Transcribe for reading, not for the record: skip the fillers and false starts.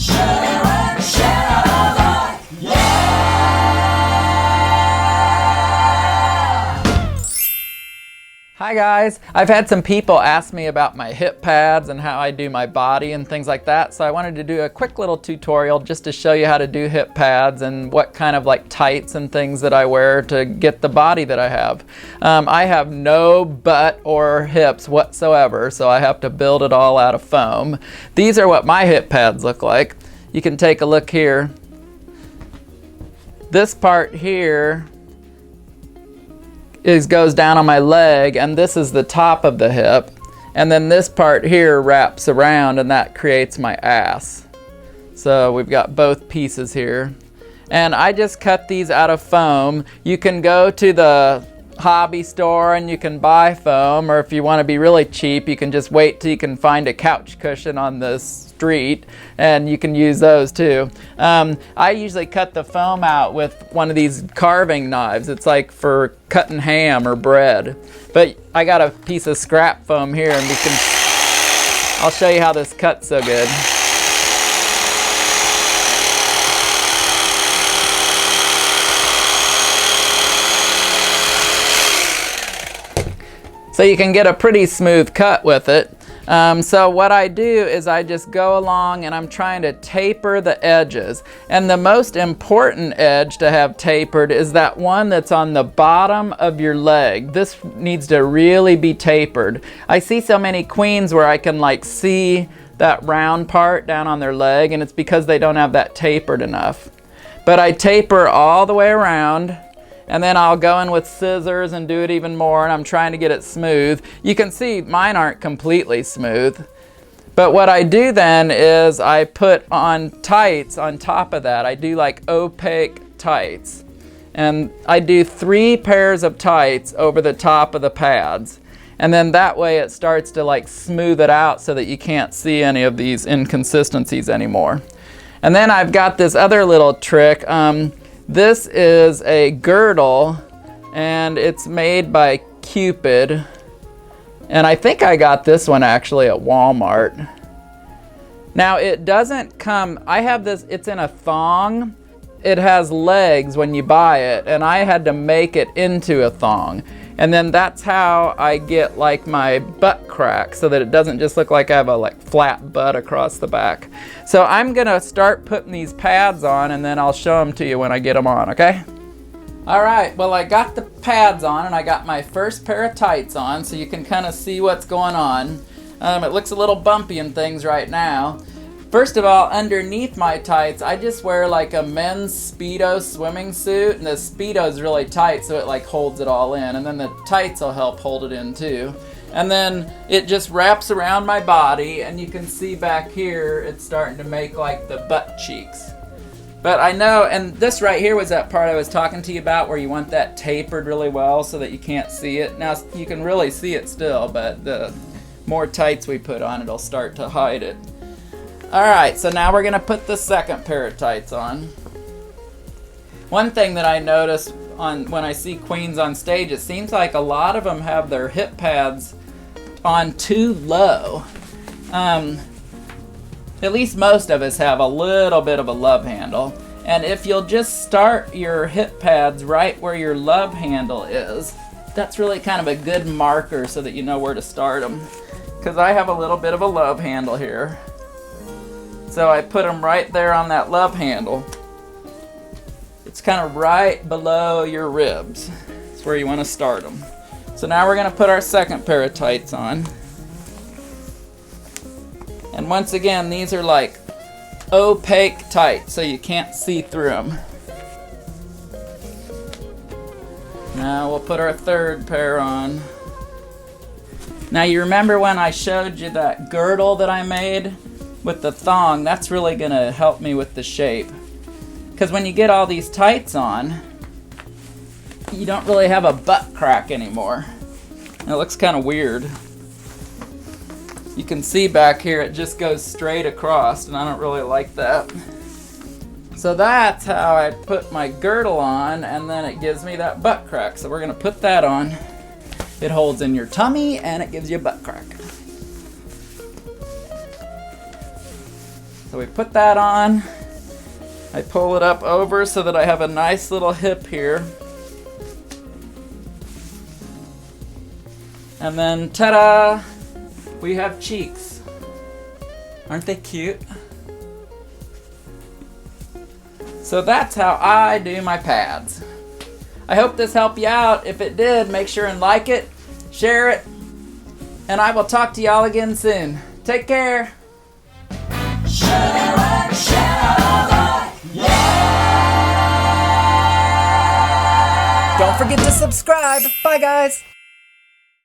Sharon, ShareAlike, yeah! Hi guys, I've had some people ask me about my hip pads and how I do my body and things like that, so I wanted to do a quick little tutorial just to show you how to do hip pads and what kind of like tights and things that I wear to get the body that I have. I have no butt or hips whatsoever, so I have to build it all out of foam. These are what my hip pads look like. You can take a look here. This part here goes down on my leg, and this is the top of the hip, and then this part here wraps around, and that creates my ass. So we've got both pieces here, and I just cut these out of foam. You can go to the hobby store and you can buy foam, or if you want to be really cheap, you can just wait till you can find a couch cushion on the street and you can use those too. I usually cut the foam out with one of these carving knives. It's like for cutting ham or bread. But I got a piece of scrap foam here, and I'll show you how this cuts so good. So you can get a pretty smooth cut with it. So what I do is I just go along and I'm trying to taper the edges. And the most important edge to have tapered is that one that's on the bottom of your leg. This needs to really be tapered. I see so many queens where I can like see that round part down on their leg, and it's because they don't have that tapered enough. But I taper all the way around, and then I'll go in with scissors and do it even more, and I'm trying to get it smooth. You can see mine aren't completely smooth. But what I do then is I put on tights on top of that. I do like opaque tights. And I do 3 pairs of tights over the top of the pads. And then that way it starts to like smooth it out so that you can't see any of these inconsistencies anymore. And then I've got this other little trick. This is a girdle, and it's made by Cupid, and I think I got this one actually at Walmart. Now it doesn't come, I have this, it's in a thong. It has legs when you buy it, and I had to make it into a thong. And then that's how I get like my butt crack, so that it doesn't just look like I have a like flat butt across the back. So I'm gonna start putting these pads on, and then I'll show them to you when I get them on, okay? All right, well I got the pads on, and I got my first pair of tights on, so you can kind of see what's going on. It looks a little bumpy and things right now. First of all, underneath my tights, I just wear like a men's Speedo swimming suit, and the Speedo's really tight, so it like holds it all in, and then the tights will help hold it in too. And then it just wraps around my body, and you can see back here, it's starting to make like the butt cheeks. But I know, and this right here was that part I was talking to you about where you want that tapered really well so that you can't see it. Now you can really see it still, but the more tights we put on, it'll start to hide it. Alright, so now we're going to put the second pair of tights on. One thing that I notice when I see queens on stage, it seems like a lot of them have their hip pads on too low. At least most of us have a little bit of a love handle. And if you'll just start your hip pads right where your love handle is, that's really kind of a good marker so that you know where to start them. Because I have a little bit of a love handle here. So I put them right there on that love handle. It's kind of right below your ribs. That's where you want to start them. So now we're going to put our second pair of tights on. And once again, these are like opaque tights, so you can't see through them. Now we'll put our third pair on. Now you remember when I showed you that girdle that I made with the thong? That's really going to help me with the shape. Because when you get all these tights on, you don't really have a butt crack anymore. It looks kind of weird. You can see back here it just goes straight across, and I don't really like that. So that's how I put my girdle on, and then it gives me that butt crack. So we're going to put that on. It holds in your tummy, and it gives you a butt crack. So we put that on. I pull it up over so that I have a nice little hip here. And then, ta-da, we have cheeks. Aren't they cute? So that's how I do my pads. I hope this helped you out. If it did, make sure and like it, share it, and I will talk to y'all again soon. Take care. ShareAlike, yeah! Don't forget to subscribe. Bye, guys.